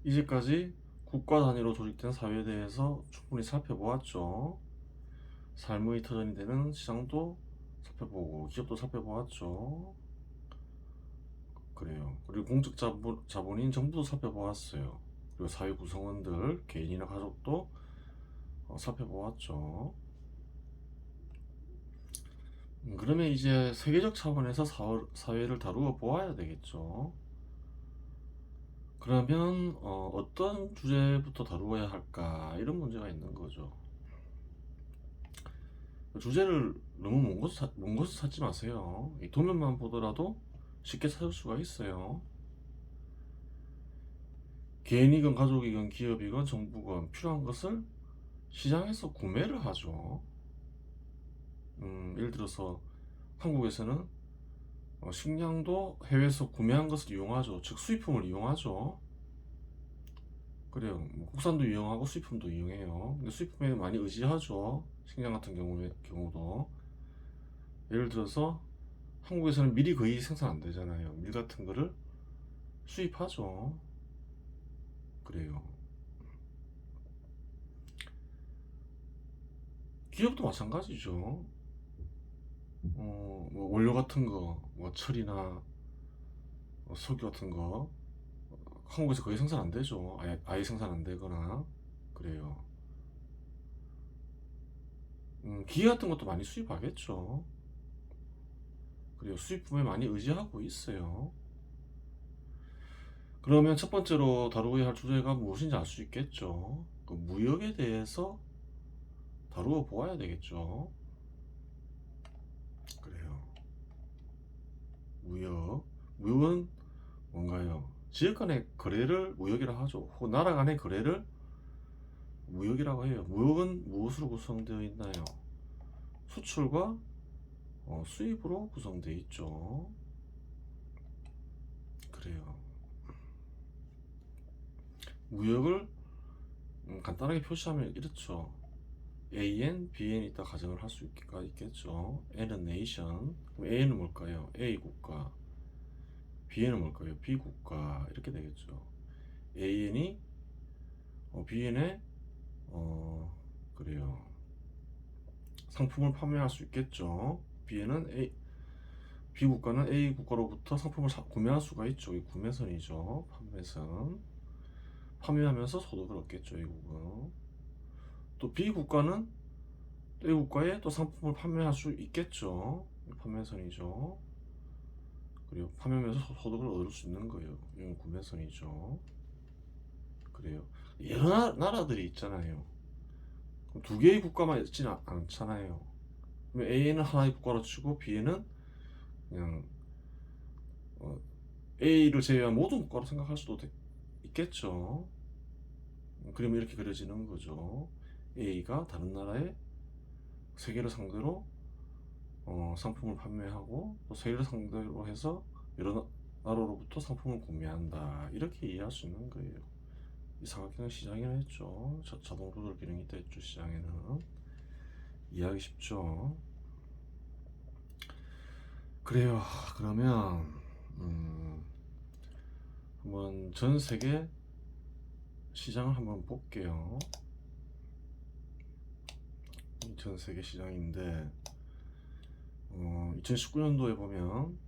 이제까지 국가 단위로 조직된 사회에 대해서 충분히 살펴보았죠. 삶의 터전이 되는 시장도 살펴보고 기업도 살펴보았죠. 그래요. 그리고 공적 자본인 정부도 살펴보았어요. 그리고 사회 구성원들, 개인이나 가족도 살펴보았죠. 그러면 이제 세계적 차원에서 사회를 다루어 보아야 되겠죠. 그러면 어떤 주제부터 다루어야 할까 이런 문제가 있는 거죠. 주제를 너무 먼 곳을 찾지 마세요. 이 도면만 보더라도 쉽게 찾을 수가 있어요. 개인이건 가족이건 기업이건 정부건 필요한 것을 시장에서 구매를 하죠. 예를 들어서 한국에서는 식량도 해외에서 구매한 것을 이용하죠. 즉 수입품을 이용하죠. 그래요. 뭐 국산도 이용하고 수입품도 이용해요. 근데 수입품에 많이 의지하죠. 식량 같은 경우도 예를 들어서 한국에서는 밀이 거의 생산 안 되잖아요. 밀 같은 거를 수입하죠. 그래요. 기업도 마찬가지죠. 뭐 원료 같은 거, 뭐 철이나 석유 같은 거 한국에서 거의 생산 안 되죠. 아예 생산 안 되거나 그래요. 기계 같은 것도 많이 수입하겠죠. 그리고 수입품에 많이 의지하고 있어요. 그러면 첫 번째로 다루어야 할 주제가 무엇인지 알 수 있겠죠. 그 무역에 대해서 다루어 보아야 되겠죠. 그래요. 무역은 뭔가요? 지역 간의 거래를 무역이라 하죠. 혹은 나라 간의 거래를 무역이라고 해요. 무역은 무엇으로 구성되어 있나요? 수출과 수입으로 구성되어 있죠. 그래요. 무역을 간단하게 표시하면 이렇죠. AN, BN 있다 가정을 할 수 있겠죠. N은 nation, 그럼 A는 뭘까요? A 국가, BN은 뭘까요? B 국가 이렇게 되겠죠. AN이 BN에 그래요. 상품을 판매할 수 있겠죠. B 국가는 A 국가로부터 상품을 구매할 수가 있죠. 이 구매선이죠. 판매선. 판매하면서 소득을 얻겠죠. 외국은. 또 B 국가는 A 국가에 또 상품을 판매할 수 있겠죠. 판매선이죠. 그리고 판매하면서 소득을 얻을 수 있는 거예요. 이건 구매선이죠. 그래요. 여러 나라들이 있잖아요. 두 개의 국가만 있지는 않잖아요. A는 하나의 국가로 치고 B는 그냥 어, A를 제외한 모든 국가로 생각할 수도 있겠죠. 그러면 이렇게 그려지는 거죠. A가 다른 나라의 세계를 상대로 상품을 판매하고 또 세계를 상대로 해서 여러 나라로부터 상품을 구매한다. 이렇게 이해할 수 있는 거예요. 이 사각형은 시장이라 했죠. 자동 조절 기능이 있다 했죠. 시장에는 이해하기 쉽죠. 그래요. 그러면 한번 전 세계 시장을 한번 볼게요. 전 세계 시장인데 2019년도에 보면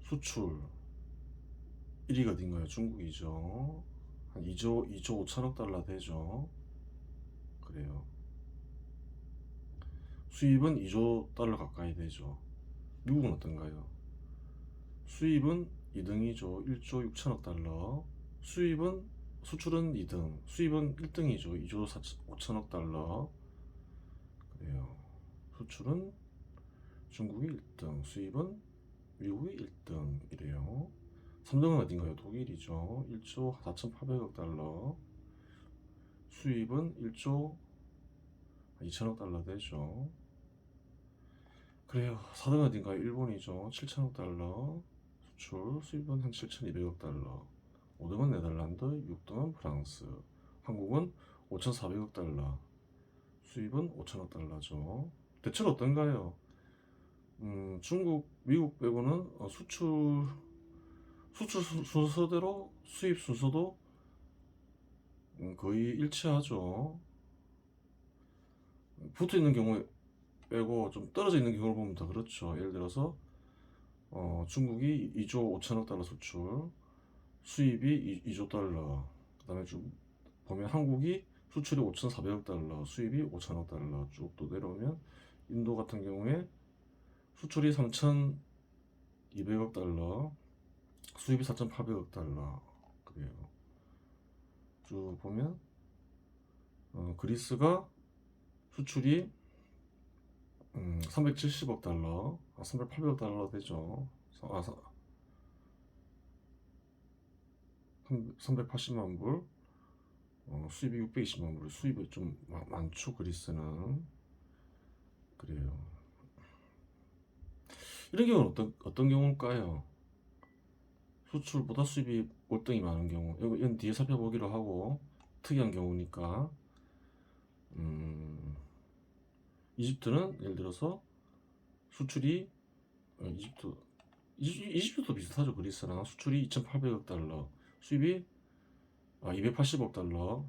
수출 1위가 어딘가요? 중국이죠. 한 2조 5천억 달러 되죠. 그래요. 수입은 2조 달러 가까이 되죠. 미국은 어떤가요? 수입은 2등이죠. 1조 6천억 달러. 수출은 2등. 수입은 1등이죠. 2조 5천억 달러. 그래요. 수출은 중국이 1등, 수입은 미국이 1등이래요. 3등은 어딘가요? 독일이죠. 1조 4,800억 달러. 수입은 1조 2천억 달러 되죠. 그래요. 4등은 어딘가요? 일본이죠. 7천억 달러. 수출, 수입은 한 7,200억 달러. 5등은 네덜란드, 6등은 프랑스. 한국은 5,400억 달러. 수입은 5천억 달러죠. 대체로 어떤가요? 중국, 미국 빼고는 수출 순서대로 수입 순서도 거의 일치하죠. 붙어 있는 경우 빼고 좀 떨어져 있는 경우를 보면 더 그렇죠. 예를 들어서 중국이 2조 5천억 달러 수출, 수입이 2조 달러. 그다음에 좀 보면 한국이 수출이 5,400억 달러, 수입이 5천억 달러 쭉 또 내려오면 인도 같은 경우에 수출이 3,200억 달러, 수입이 4,800억 달러. 그래요. 쭉 보면 그리스가 수출이 370억 달러, 3,800억 달러 되죠. 380만 불, 수입이 620만 불, 수입이 좀 많죠, 그리스는. 그래요. 이런 경우는 어떤 경우일까요? 수출보다 수입이 월등히 많은 경우. 이건 뒤에 살펴보기로 하고, 특이한 경우니까. 이집트는 예를 들어서 수출이, 이집트도 비슷하죠, 그리스랑. 수출이 2,800억 달러, 수입이 280억 달러,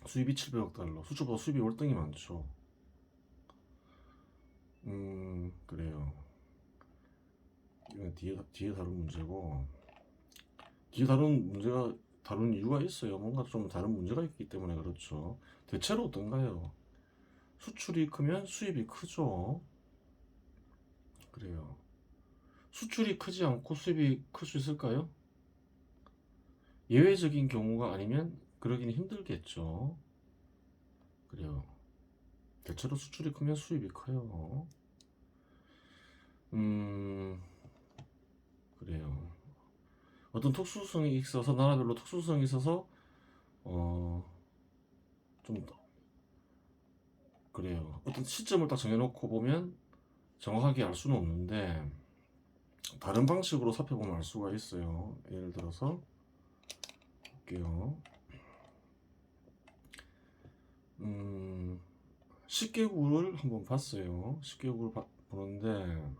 수입이 700억 달러. 수출보다 수입이 월등히 많죠. 그래요. 이건 뒤에 다룬 문제고, 뒤에 다룬 문제가 다룬 이유가 있어요. 뭔가 좀 다른 문제가 있기 때문에 그렇죠. 대체로 어떤가요? 수출이 크면 수입이 크죠. 그래요. 수출이 크지 않고 수입이 클 수 있을까요? 예외적인 경우가 아니면 그러기는 힘들겠죠. 그래요. 대체로 수출이 크면 수입이 커요. 그래요. 어떤 특수성이 있어서 나라별로 특수성이 있어서 좀 그래요. 어떤 시점을 딱 정해놓고 보면 정확하게 알 수는 없는데 다른 방식으로 살펴보면 알 수가 있어요. 예를 들어서 볼게요. 10개국을 한번 봤어요. 10개국을 보는데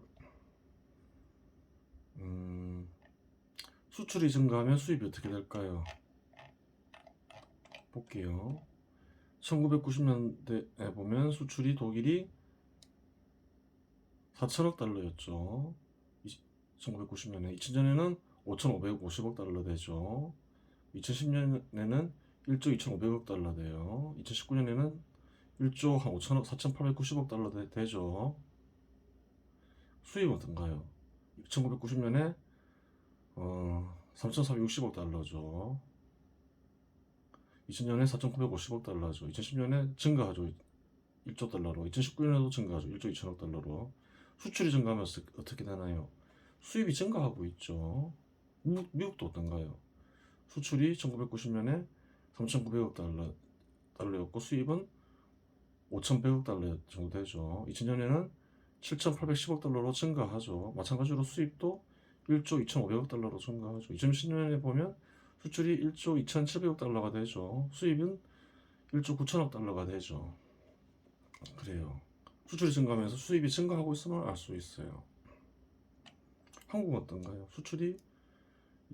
수출이 증가하면 수입이 어떻게 될까요? 볼게요. 1990년대에 보면 수출이 독일이 4천억 달러였죠. 1990년에 2000년에는 5,550억 달러 되죠. 2010년에는 1조 2,500억 달러 돼요. 2019년에는 1조 한 5천억 4,890억 달러 되죠. 수입은 어떤가요? 1990년에 3,460억 달러죠. 2000년에 4,950억 달러죠. 2010년에 증가하죠. 1조 달러로. 2019년에도 증가하죠. 1조 2천억 달러로. 수출이 증가하면서 어떻게 되나요? 수입이 증가하고 있죠. 미국도 어떤가요? 수출이 1990년에 3,900억 달러였고 수입은 5,100억 달러 정도 되죠. 2000년에는 7,810억 달러로 증가하죠. 마찬가지로 수입도 1조 2,500억 달러로 증가하죠. 2010년에 보면 수출이 1조 2,700억 달러가 되죠. 수입은 1조 9천억 달러가 되죠. 그래요. 수출이 증가하면서 수입이 증가하고 있음을 알 수 있어요. 한국은 어떤가요? 수출이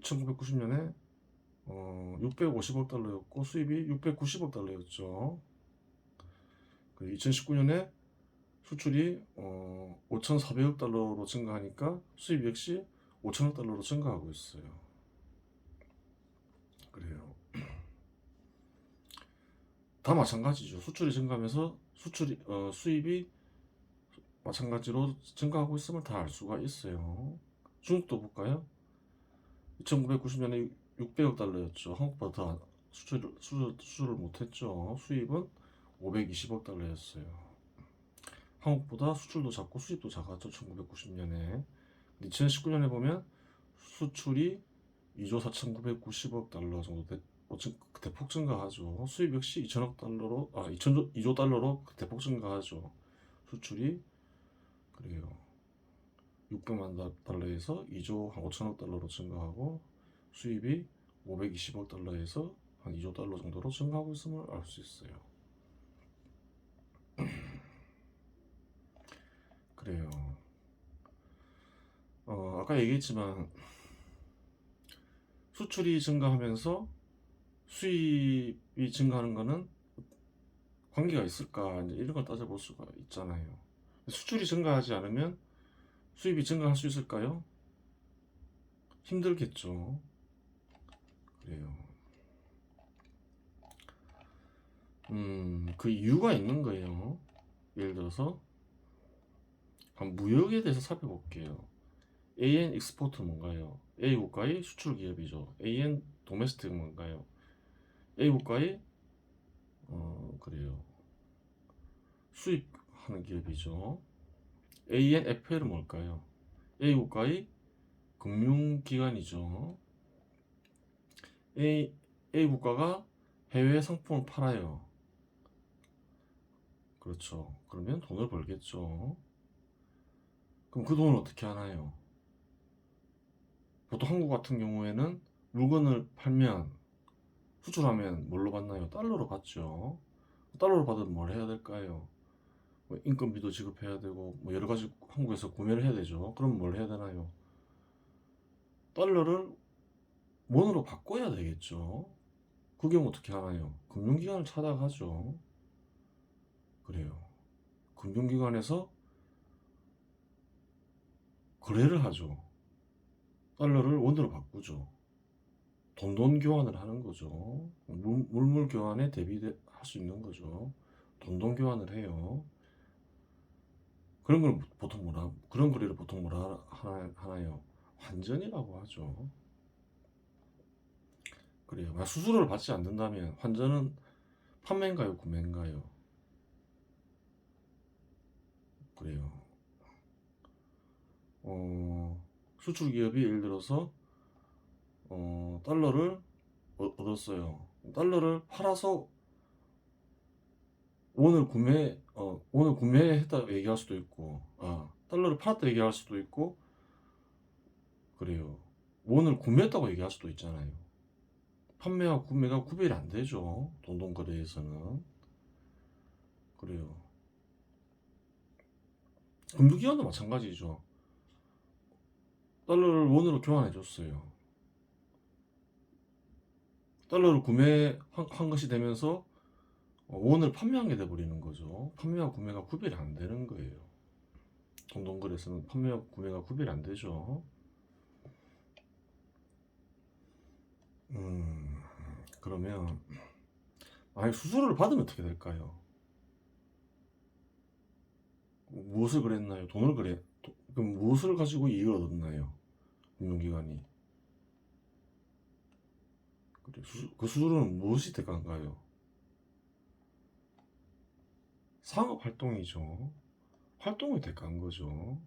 1990년에 650억 달러였고 수입이 690억 달러였죠. 2019년에 수출이 5,400억 달러로 증가하니까 수입 역시 5천억 달러로 증가하고 있어요. 그래요. 다 마찬가지죠. 수출이 증가하면서 수입이 마찬가지로 증가하고 있음을 다 알 수가 있어요. 중국도 볼까요? 1990년에 600억 달러였죠. 한국보다 더 수출을 못했죠. 수입은 520억 달러였어요. 한국보다 수출도 작고 수입도 작았죠. 1990년에. 2019년에 보면 수출이 2조 4,990억 달러 정도 대폭 증가하죠. 수입 역시 2천억 달러로 2조 달러로 대폭 증가하죠. 수출이 그래요. 600만 달러에서 2조 한 5천억 달러로 증가하고 수입이 520억 달러에서 한 2조 달러 정도로 증가하고 있음을 알 수 있어요. 그래요. 아까 얘기했지만 수출이 증가하면서 수입이 증가하는 거는 관계가 있을까? 이제 이런 걸 따져볼 수가 있잖아요. 수출이 증가하지 않으면 수입이 증가할 수 있을까요? 힘들겠죠. 그래요. 그 이유가 있는 거예요. 예를 들어서 한 무역에 대해서 살펴볼게요. AN 익스포트 뭔가요? A 국가의 수출 기업이죠. AN 도메스틱 뭔가요? A 국가의 그래요. 수입하는 기업이죠. ANFL은 뭘까요? A 국가의 금융기관이죠. A 국가가 해외 상품을 팔아요. 그렇죠. 그러면 돈을 벌겠죠. 그럼 그 돈을 어떻게 하나요? 보통 한국 같은 경우에는 물건을 팔면 수출하면 뭘로 받나요? 달러로 받죠. 달러로 받으면 뭘 해야 될까요? 뭐 인건비도 지급해야 되고 뭐 여러 가지 한국에서 구매를 해야 되죠. 그럼 뭘 해야 되나요? 달러를 원으로 바꿔야 되겠죠. 그 경우 어떻게 하나요? 금융기관을 찾아가죠. 그래요. 금융기관에서 거래를 하죠. 달러를 원으로 바꾸죠. 돈 교환을 하는 거죠. 물물 교환에 대비할 수 있는 거죠. 돈 교환을 해요. 그런 걸 보통 그런 거래를 보통 하나요? 환전이라고 하죠. 그래요. 만약 수수료를 받지 않는다면 환전은 판매인가요? 구매인가요? 그래요. 수출 기업이 예를 들어서 달러를 얻었어요. 달러를 팔아서 오늘 구매했다 얘기할 수도 있고, 달러를 팔았다 얘기할 수도 있고, 그래요. 원을 구매했다고 얘기할 수도 있잖아요. 판매와 구매가 구별이 안 되죠. 돈동거래에서는. 그래요. 금융기관도 마찬가지죠. 달러를 원으로 교환해 줬어요. 달러를 구매한 것이 되면서 원을 판매한 게 돼버리는 거죠. 판매와 구매가 구별이 안 되는 거예요. 동동거래에서는 판매와 구매가 구별이 안 되죠. 그러면 만약 수수료를 받으면 어떻게 될까요? 무엇을 그랬나요? 그럼 무엇을 가지고 이익을 얻었나요? 금융기관이. 그 수수료는 무엇이 대가인가요? 상업활동이죠. 활동의 대가인 거죠.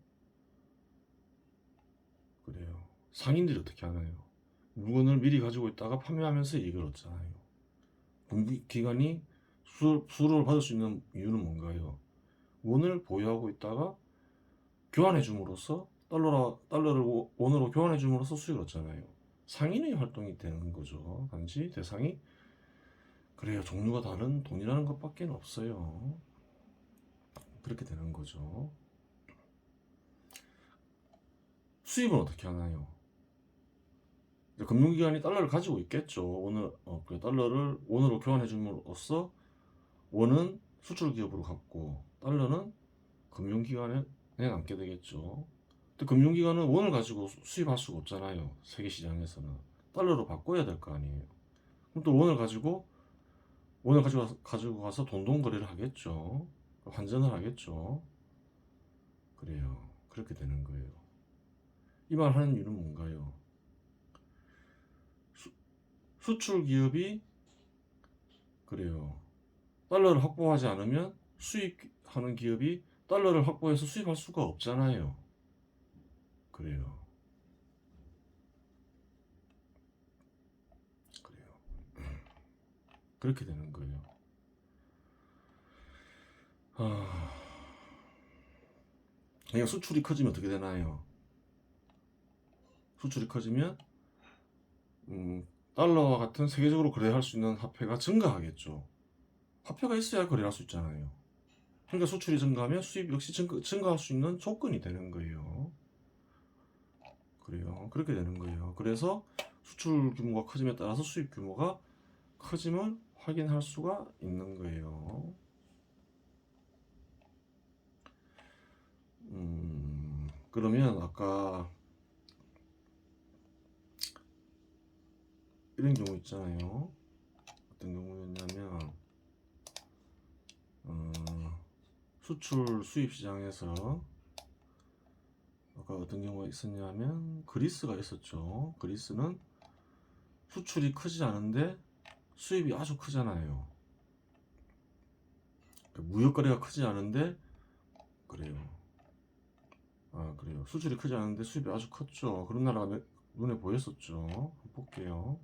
그래요. 상인들이 어떻게 하나요? 물건을 미리 가지고 있다가 판매하면서 이익을 얻잖아요. 금융기관이 수수료를 받을 수 있는 이유는 뭔가요? 원을 보유하고 있다가 교환해 줌으로써 달러를 원으로 교환해 줌으로써 수익을 얻잖아요. 상인의 활동이 되는 거죠. 단지 대상이. 그래요. 종류가 다른 돈이라는 것밖에 없어요. 그렇게 되는 거죠. 수입은 어떻게 하나요? 금융기관이 달러를 가지고 있겠죠. 그 달러를 원으로 교환해 줌으로써 원은 수출 기업으로 갔고 달러는 금융기관에 남게 되겠죠. 근데 금융기관은 원을 가지고 수입할 수가 없잖아요. 세계 시장에서는 달러로 바꿔야 될 거 아니에요. 그럼 또 원을 가지고 가서 돈돈 거래를 하겠죠. 환전을 하겠죠. 그래요. 그렇게 되는 거예요. 이 말 하는 이유는 뭔가요? 수출 기업이 그래요. 달러를 확보하지 않으면 수입하는 기업이 달러를 확보해서 수입할 수가 없잖아요. 그래요. 그래요. 그렇게 되는 거예요. 그냥 수출이 커지면 어떻게 되나요? 수출이 커지면 달러와 같은 세계적으로 거래할 수 있는 화폐가 증가하겠죠. 화폐가 있어야 거래할 수 있잖아요. 그러니까 수출이 증가하면 수입 역시 증가할 수 있는 조건이 되는 거예요. 그래요. 그렇게 되는 거예요. 그래서 수출 규모가 커짐에 따라서 수입 규모가 커짐을 확인할 수가 있는 거예요. 그러면 아까 이런 경우 있잖아요. 어떤 경우였냐면 수출 수입 시장에서 아까 어떤 경우가 있었냐면 그리스가 있었죠. 그리스는 수출이 크지 않은데 수입이 아주 크잖아요. 무역 거래가 크지 않은데 그래요. 그래요. 수출이 크지 않은데 수입이 아주 컸죠. 그런 나라가 눈에 보였었죠. 한번 볼게요.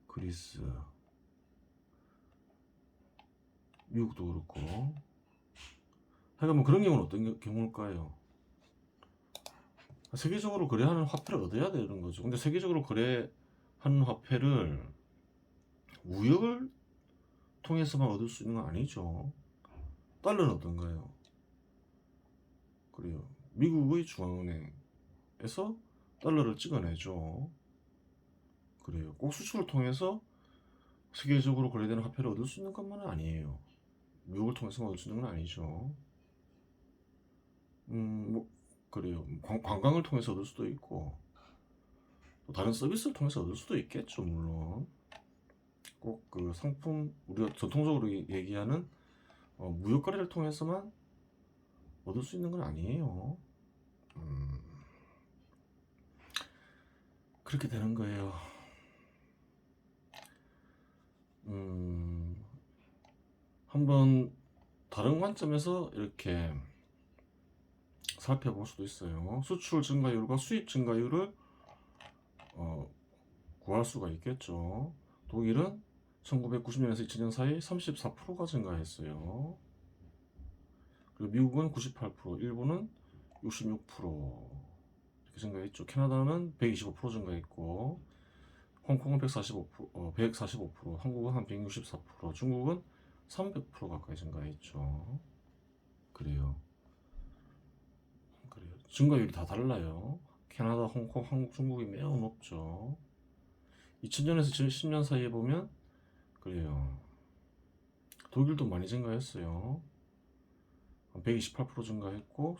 그리스, 미국도 그렇고. 하여간 뭐 그런 경우는 어떤 경우일까요? 세계적으로 거래하는 화폐를 얻어야 되는 거죠. 근데 세계적으로 거래하는 화폐를 무역을 통해서만 얻을 수 있는 건 아니죠. 달러는 어떤가요? 그래요. 미국의 중앙은행에서 달러를 찍어내죠. 그래요. 꼭 수출을 통해서 세계적으로 거래되는 화폐를 얻을 수 있는 것만은 아니에요. 무역을 통해서만 얻을 수 있는 건 아니죠. 뭐 그래요. 관광을 통해서 얻을 수도 있고 또 다른 서비스를 통해서 얻을 수도 있겠죠. 물론 꼭 그 상품 우리가 전통적으로 얘기하는 무역 거래를 통해서만 얻을 수 있는 건 아니에요. 그렇게 되는 거예요. 한번 다른 관점에서 이렇게 살펴볼 수도 있어요. 수출 증가율과 수입 증가율을 구할 수가 있겠죠. 독일은 1990년에서 2000년 사이 34%가 증가했어요. 그리고 미국은 98%, 일본은 66% 이렇게 증가했죠. 캐나다는 125% 증가했고, 홍콩은 145%, 한국은 한 164%, 중국은 300% 가까이 증가했죠. 그래요. 증가율이 다 달라요. 캐나다, 홍콩, 한국, 중국이 매우 높죠. 2000년에서 2010년 사이에 보면 그래요. 독일도 많이 증가했어요. 128% 증가했고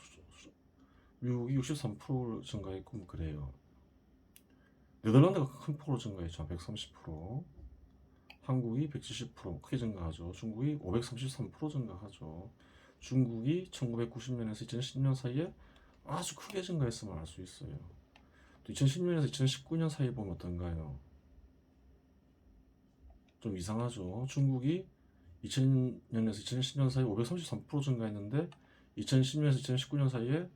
미국이 63% 증가했고 뭐 그래요. 네덜란드가 큰 폭으로 증가했죠. 130%. 한국이 170% 크게 증가하죠. 중국이 533% 증가하죠. 중국이 1990년에서 2010년 사이에 아주 크게 증가했음을 알 수 있어요. 또 2010년에서 2019년 사이에 보면 어떤가요? 좀 이상하죠. 중국이 2000년에서 2010년 사이에 533% 증가했는데 2010년에서 2019년 사이에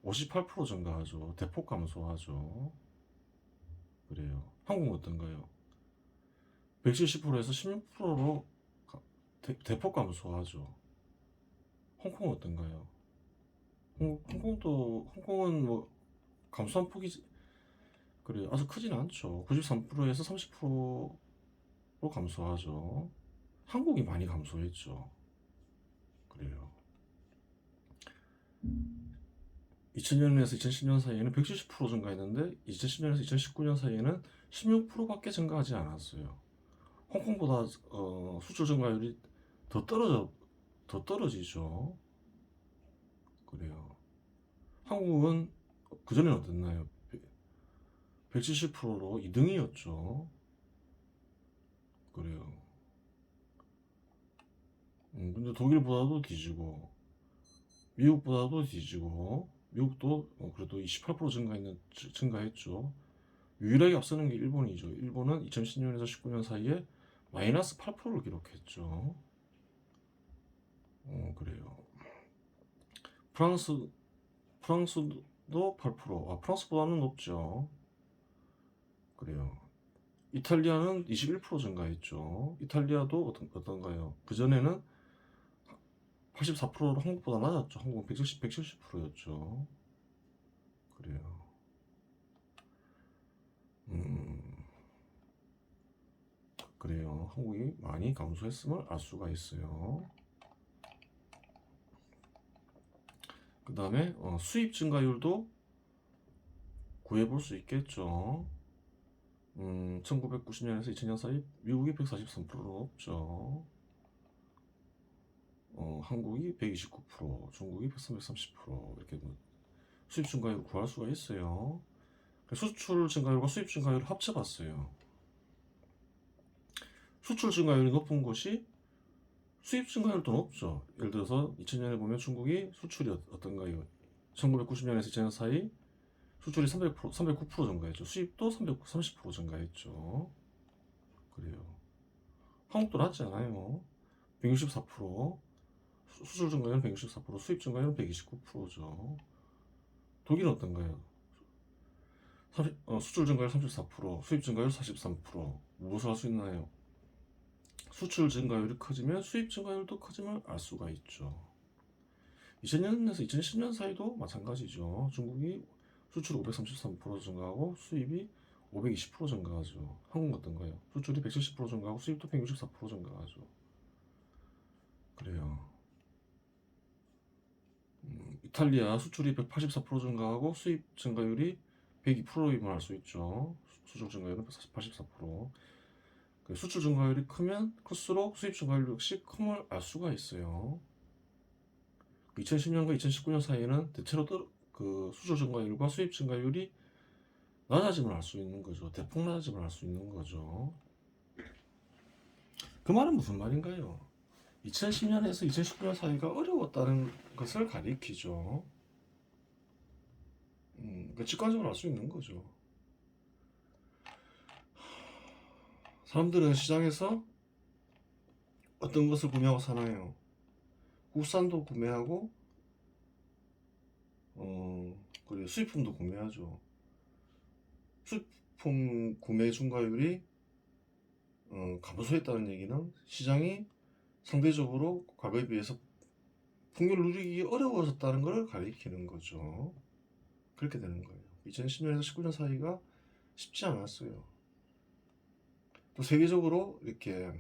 58% 증가하죠. 대폭 감소하죠. 그래요. 한국은 어떤가요? 170%에서 16%로 대폭 감소하죠. 홍콩은 어떤가요? 홍콩은 뭐 감소한 폭이 그래요. 아주 크진 않죠. 93%에서 30%로 감소하죠. 한국이 많이 감소했죠. 그래요. 2000년에서 2010년 사이에는 170% 증가했는데 2010년에서 2019년 사이에는 16%밖에 증가하지 않았어요. 홍콩보다 수출 증가율이 더 떨어지죠. 그래요. 한국은 그전에는 어땠나요? 170%로 2등이었죠. 그래요. 근데 독일보다도 뒤지고 미국보다도 뒤지고 미국도 그래도 28% 증가했죠. 유일하게 앞서는 게 일본이죠. 일본은 2010년에서 19년 사이에 마이너스 8%를 기록했죠. 그래요. 프랑스도 8%. 프랑스보다는 높죠. 그래요. 이탈리아는 21% 증가했죠. 이탈리아도 어떤가요? 그전에는 84%로 한국보다 낮았죠. 한국은 170%였죠. 그래요. 그래요. 한국이 많이 감소했음을 알 수가 있어요. 그 다음에 수입 증가율도 구해볼 수 있겠죠. 1990년에서 2000년 사이 미국이 143%로 높죠. 한국이 129%, 중국이 330% 이렇게 뭐 수입 증가율 구할 수가 있어요. 수출 증가율과 수입 증가율을 합쳐봤어요. 수출 증가율이 높은 곳이 수입 증가율도 높죠. 예를 들어서 2000년에 보면 중국이 수출이 어떤가요? 1990년에서 2000년 사이 수출이 309% 증가했죠. 수입도 330% 증가했죠. 그래요. 한국도 낮지 않아요. 164%. 수출 증가율은 164%, 수입 증가율은 129%죠. 독일은 어떤가요? 수출 증가율 34%, 수입 증가율 43%. 무엇을 할 수 있나요? 수출 증가율이 커지면 수입 증가율도 커짐을 알 수가 있죠. 2000년에서 2010년 사이도 마찬가지죠. 중국이 수출 533% 증가하고 수입이 520% 증가하죠. 한국은 어떤가요? 수출이 170% 증가하고 수입도 164% 증가하죠. 그래요. 이탈리아 수출이 184% 증가하고 수입 증가율이 102%임을 알 수 있죠. 수출 증가율은 184%. 수출 증가율이 크면 클수록 수입 증가율 역시 큼을 알 수가 있어요. 2010년과 2019년 사이에는 대체로 그 수출 증가율과 수입 증가율이 낮아짐을 알 수 있는 거죠. 대폭 낮아짐을 알 수 있는 거죠. 그 말은 무슨 말인가요? 2010년에서 2019년 사이가 어려웠다는 것을 가리키죠. 직관적으로 알 수 있는 거죠. 사람들은 시장에서 어떤 것을 구매하고 사나요? 국산도 구매하고, 그리고 수입품도 구매하죠. 수입품 구매 중과율이 감소했다는 얘기는 시장이 상대적으로 과거에 비해서 풍요를 누리기 어려워졌다는 것을 가리키는 거죠. 그렇게 되는 거예요. 2010년에서 19년 사이가 쉽지 않았어요. 또 세계적으로 이렇게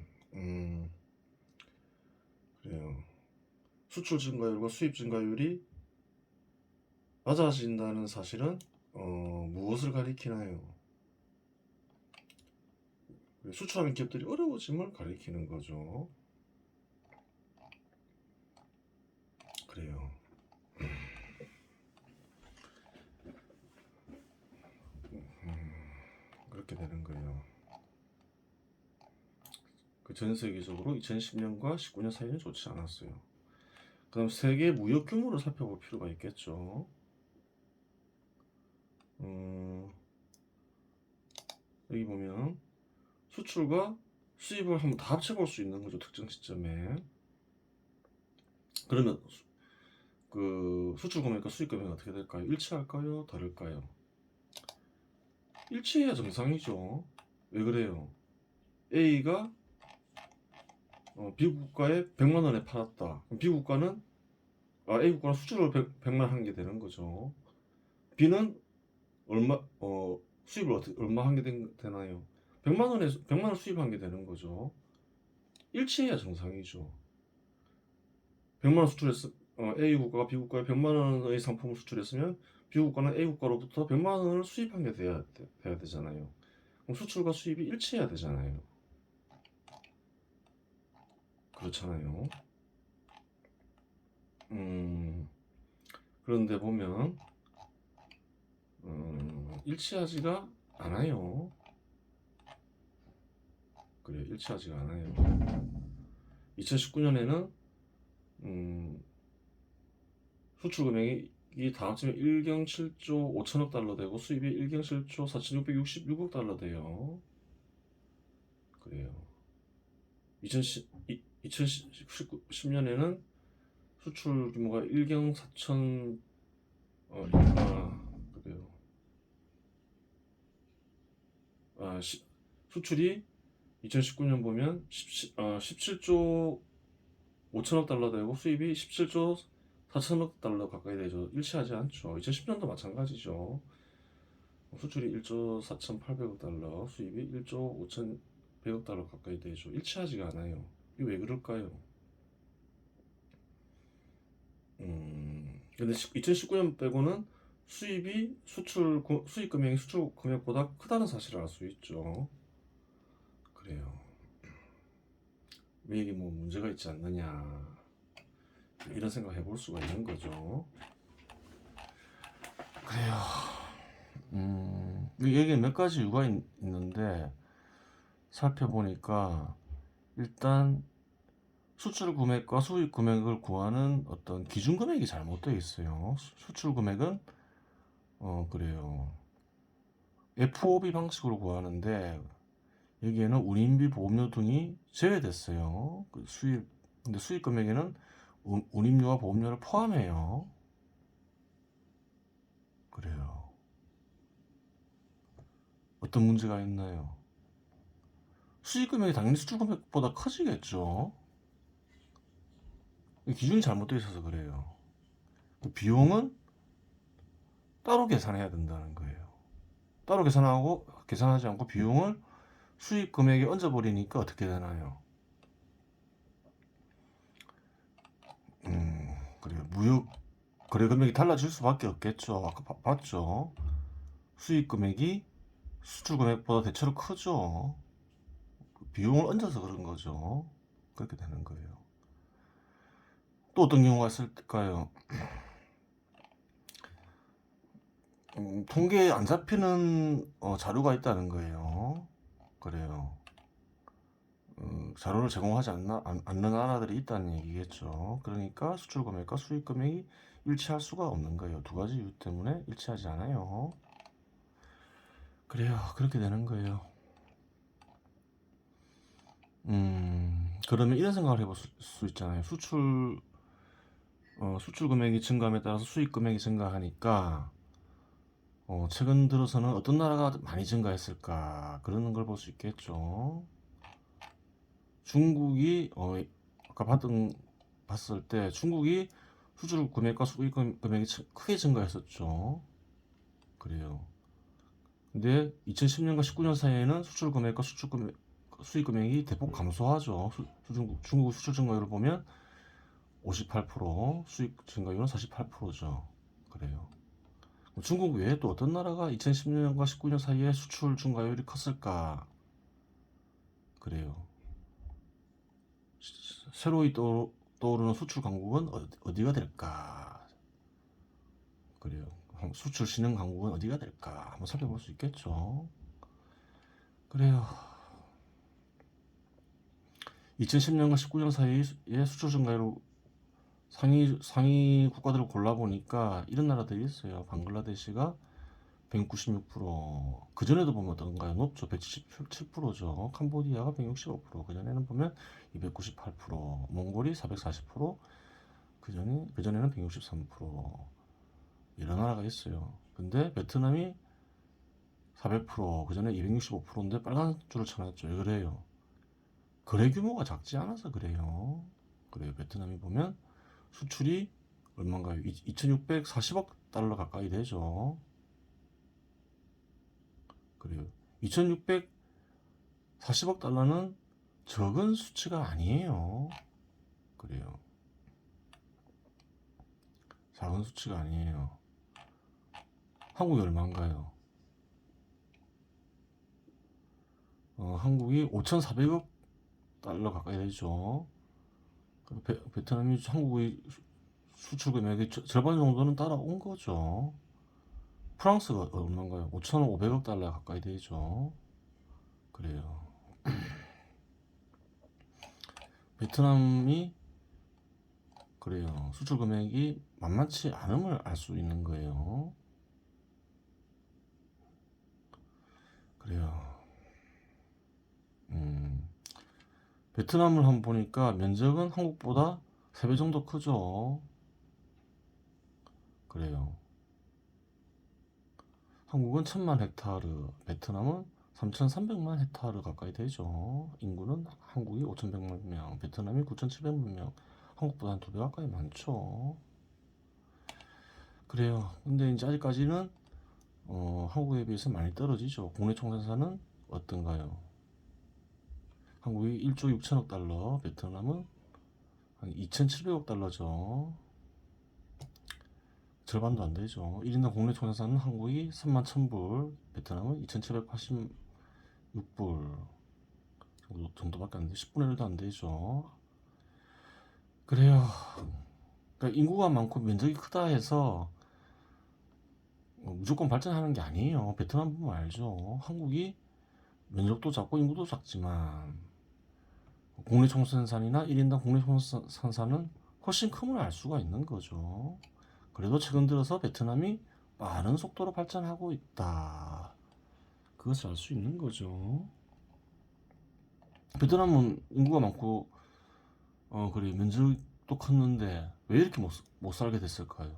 그래요. 수출 증가율과 수입 증가율이 낮아진다는 사실은 무엇을 가리키나요? 수출하는 기업들이 어려워짐을 가리키는 거죠. 그래요. 그렇게 되는 거예요. 전 세계적으로 2010년과 19년 사이는 좋지 않았어요. 그다음 세계 무역 규모를 살펴볼 필요가 있겠죠. 여기 보면 수출과 수입을 한번 다 합쳐볼 수 있는 거죠. 특정 시점에. 그러면 그 수출 금액과 수입 금액이 어떻게 될까요? 일치할까요? 다를까요? 일치해야 정상이죠. 왜 그래요? A가 B 국가에 100만 원에 팔았다. 그럼 B 국가는 A 국가는 수출을 100만 한 게 되는 거죠. B는 얼마 수입을 얼마 한 게 되나요? 100만 원 수입한 게 되는 거죠. 일치해야 정상이죠. 100만 원 수출했어. A 국가가 B 국가에 100만 원의 상품을 수출했으면 B 국가는 A 국가로부터 100만 원을 수입한 게 돼야 되잖아요. 그럼 수출과 수입이 일치해야 되잖아요. 그렇잖아요. 그런데 보면 일치하지가 않아요. 그래, 일치하지가 않아요. 2019년에는 수출 금액이 다 합치면 1경 7조 5천억 달러 되고 수입이 1경 7조 4,666억 달러 돼요. 그래요. 2010년에는 수출 규모가 1경 4천 그래요. 수출이 2019년 보면 17조 5천억 달러 되고 수입이 17조 4천억 달러 가까이 되죠. 일치하지 않죠. 2010년도 마찬가지죠. 수출이 1조 4,800억 달러, 수입이 1조 5,100억 달러 가까이 되죠. 일치하지가 않아요. 이게 왜 그럴까요? 근데 2019년 빼고는 수입이 수입 금액이 수출 금액보다 크다는 사실을 알 수 있죠. 그래요. 왜 이게 뭐 문제가 있지 않느냐 이런 생각 해볼 수가 있는 거죠. 그래요. 여기에 몇 가지 이유가 있는데 살펴보니까 일단 수출 금액과 수입 금액을 구하는 어떤 기준 금액이 잘못되어 있어요. 수출 금액은 그래요. FOB 방식으로 구하는데 여기에는 운임비, 보험료 등이 제외됐어요. 근데 수입 금액에는 운임료와 보험료를 포함해요. 그래요. 어떤 문제가 있나요? 수입 금액이 당연히 수출 금액보다 커지겠죠. 기준이 잘못되어 있어서 그래요. 비용은 따로 계산해야 된다는 거예요. 따로 계산하지 않고 비용을 수입 금액에 얹어버리니까 어떻게 되나요? 그래요. 무역 거래 금액이 달라질 수밖에 없겠죠. 아까 봤죠. 수입 금액이 수출 금액보다 대체로 크죠. 비용을 얹어서 그런 거죠. 그렇게 되는 거예요. 또 어떤 경우가 있을까요? 통계에 안 잡히는 자료가 있다는 거예요. 그래요. 자료를 제공하지 않는 나라들이 있다는 얘기겠죠. 그러니까 수출 금액과 수입 금액이 일치할 수가 없는 거예요. 두 가지 이유 때문에 일치하지 않아요. 그래요. 그렇게 되는 거예요. 그러면 이런 생각을 해볼 수 있잖아요. 수출 금액이 증가함에 따라서 수입 금액이 증가하니까 최근 들어서는 어떤 나라가 많이 증가했을까 그러는 걸 볼 수 있겠죠. 중국이 아까 봤을 때 중국이 수출 금액과 수입 금액이 크게 증가했었죠. 그래요. 근데 2010년과 19년 사이에는 수출 금액과 수입 금액이 대폭 감소하죠. 중국 수출 증가율을 보면 58%, 수입 증가율은 48%죠. 그래요. 중국 외에 또 어떤 나라가 2010년과 19년 사이에 수출 증가율이 컸을까? 그래요. 새로이 떠오르는 수출 강국은 어디가 될까? 그래요. 수출 신흥 강국은 어디가 될까? 한번 살펴볼 수 있겠죠. 그래요. 2010년과 19년 사이에 수출 증가율 상위 국가들을 골라보니까 이런 나라들이 있어요. 방글라데시가 196%, 그전에도 보면 어떤가요? 높죠. 177%죠. 캄보디아가 165%, 그전에는 보면 298%, 몽골이 440%, 그전에는 163%, 이런 나라가 있어요. 근데 베트남이 400%, 그전에 265%인데 빨간 줄을 쳐놨죠. 왜 그래요? 거래 규모가 작지 않아서 그래요. 그래요. 베트남이 보면 수출이 얼마인가요? 2640억 달러 가까이 되죠. 그래요. 2640억 달러는 적은 수치가 아니에요. 그래요. 작은 수치가 아니에요. 한국이 얼마인가요? 한국이 5,400억 달러 가까이 되죠. 베트남이 한국의 수출 금액의 절반 정도는 따라온 거죠. 프랑스가 얼마인가요? 5,500억 달러 가까이 되죠. 그래요. 베트남이 그래요. 수출 금액이 만만치 않음을 알 수 있는 거예요. 그래요. 베트남을 한번 보니까 면적은 한국보다 3배 정도 크죠. 그래요. 한국은 1,000만 헥타르, 베트남은 3,300만 헥타르 가까이 되죠. 인구는 한국이 5,100만 명, 베트남이 9,700만 명, 한국보다 한 2배 가까이 많죠. 그래요. 근데 이제 아직까지는 한국에 비해서 많이 떨어지죠. 국내 총생산은 어떤가요? 한국이 1조 6천억 달러, 베트남은 한 2,700억 달러죠. 절반도 안 되죠. 1인당 국내 총생산은 한국이 31,000불, 베트남은 2,786불 정도밖에 안 돼. 10분의 1도 안 되죠. 그래요. 그러니까 인구가 많고 면적이 크다 해서 무조건 발전하는 게 아니에요. 베트남 보면 알죠. 한국이 면적도 작고 인구도 작지만 국내 총생산이나 1인당 국내 총생산은 훨씬 큼을 알 수가 있는 거죠. 그래도 최근 들어서 베트남이 빠른 속도로 발전하고 있다. 그것을 알 수 있는 거죠. 베트남은 인구가 많고 그래 면적도 컸는데 왜 이렇게 못 살게 됐을까요?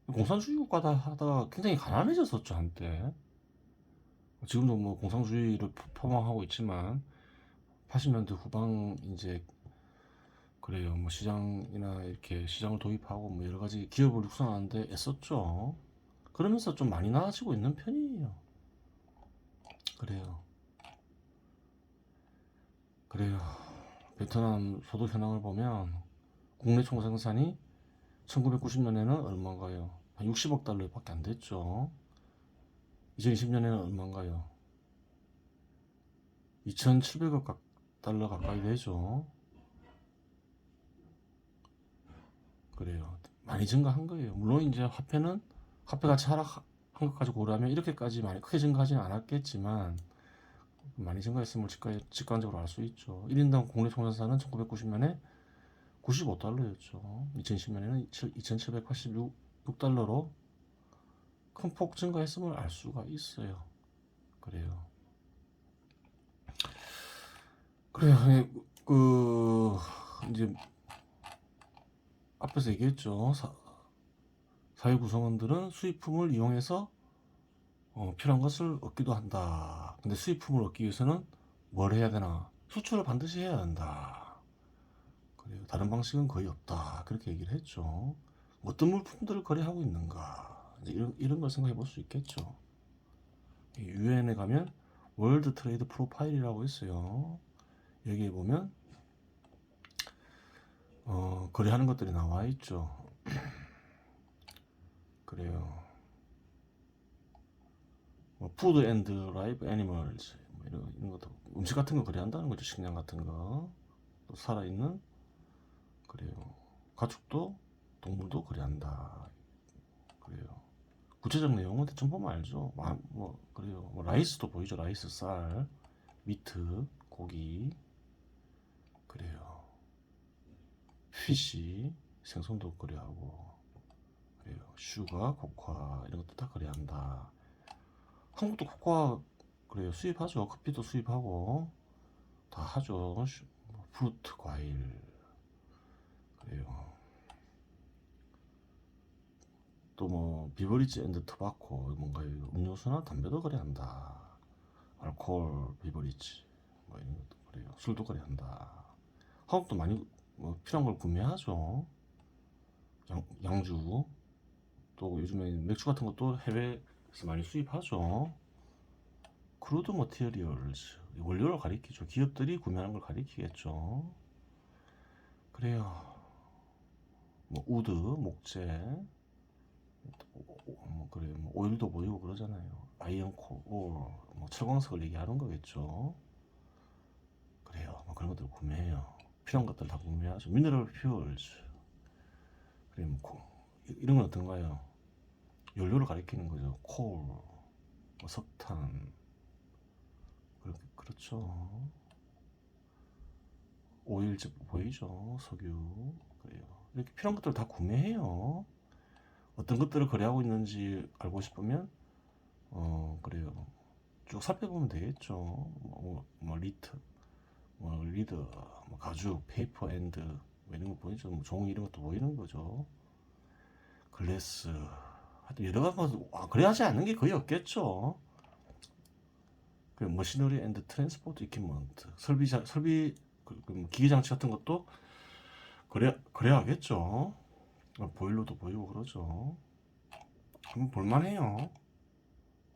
공산주의 국가다 하다가 굉장히 가난해졌었죠 한때. 지금도 뭐 공산주의를 표방하고 있지만 80년대 후반 이제 그래요. 뭐 시장이나 이렇게 시장을 도입하고 뭐 여러 가지 기업을 육성하는데 애썼죠. 그러면서 좀 많이 나아지고 있는 편이에요. 그래요. 그래요. 베트남 소득 현황을 보면 국내 총생산이 1990년에는 얼마인가요? 한 60억 달러밖에 안 됐죠. 2020년에는 얼마인가요? 2,700억 달러 가까이 되죠. 그래요. 많이 증가한 거예요. 물론 이제 화폐 가치 하락한 것까지 고려하면 이렇게까지 많이 크게 증가하지는 않았겠지만 많이 증가했음을 직관적으로 알 수 있죠. 1인당 국내 총생산은 1990년에 95달러였죠. 2010년에는 2,786달러로 큰 폭 증가했음을 알 수가 있어요. 그래요. 그래요. 이제 앞에서 얘기했죠. 사회 구성원들은 수입품을 이용해서 필요한 것을 얻기도 한다. 근데 수입품을 얻기 위해서는 뭘 해야 되나? 수출을 반드시 해야 한다. 그래요. 다른 방식은 거의 없다. 그렇게 얘기를 했죠. 어떤 물품들을 거래하고 있는가? 이런 걸 생각해 볼 수 있겠죠. 유엔에 가면 월드 트레이드 프로파일이라고 있어요. 여기에 보면 거래하는 것들이 나와 있죠. 그래요. 뭐 푸드 앤드 라이브 애니멀즈 이런 것도 음식 같은 거 거래한다는 거죠. 식량 같은 거. 또 살아있는 그래요. 가축도 동물도 거래한다. 그래요. 구체적 내용은 대충 보면 알죠. 뭐 그래요. 뭐 라이스도 보이죠. 라이스, 쌀, 미트, 고기. 그래요. 피시, 생선도 거래하고. 그래요. 슈가, 코코아 이런 것도 다 거래한다. 한국도 코코아 그래요. 수입하죠. 커피도 수입하고 다 하죠. 프루트, 과일. 그래요. 또 뭐 비버리지 앤드 트바코 뭔가 음료수나 담배도 거래한다. 알코올, 비버리지 뭐 이런 것도 그래요. 술도 거래한다. 한국도 많이 뭐 필요한 걸 구매하죠. 양주 또 요즘에 맥주 같은 것도 해외에서 많이 수입하죠. 크루드 머티리얼즈 원료를 가리키죠. 기업들이 구매하는 걸 가리키겠죠. 그래요. 뭐 우드, 목재, 뭐 그래 뭐 오일도 보이고 그러잖아요. 아이언 코어, 뭐 철광석을 얘기하는 거겠죠. 그래요. 뭐 그런 것들 구매해요. 필요한 것들 다 구매하죠. 미네랄 퓨얼즈. 그래 뭐 이런 건 어떤가요? 연료를 가리키는 거죠. 콜, 뭐 석탄, 그렇죠. 오일즈 보이죠. 석유. 그래요. 이렇게 필요한 것들 다 구매해요. 어떤 것들을 거래하고 있는지 알고 싶으면 그래요. 쭉 살펴보면 되겠죠. 뭐 리트, 뭐 리드, 뭐 가죽, 페이퍼 앤드 뭐 이런 거 보이죠. 뭐 종이 이런 것도 보이는 거죠. 글래스, 하여튼 여러 가지 그래야지 않는 게 거의 없겠죠. 그 머시너리 앤드 트랜스포트 이퀴먼트 설비 뭐 기계 장치 같은 것도 그래야겠죠. 보일러도 보이고 그러죠. 한번 볼만해요.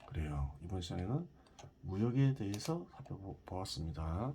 그래요. 이번 시간에는 무역에 대해서 살펴보았습니다.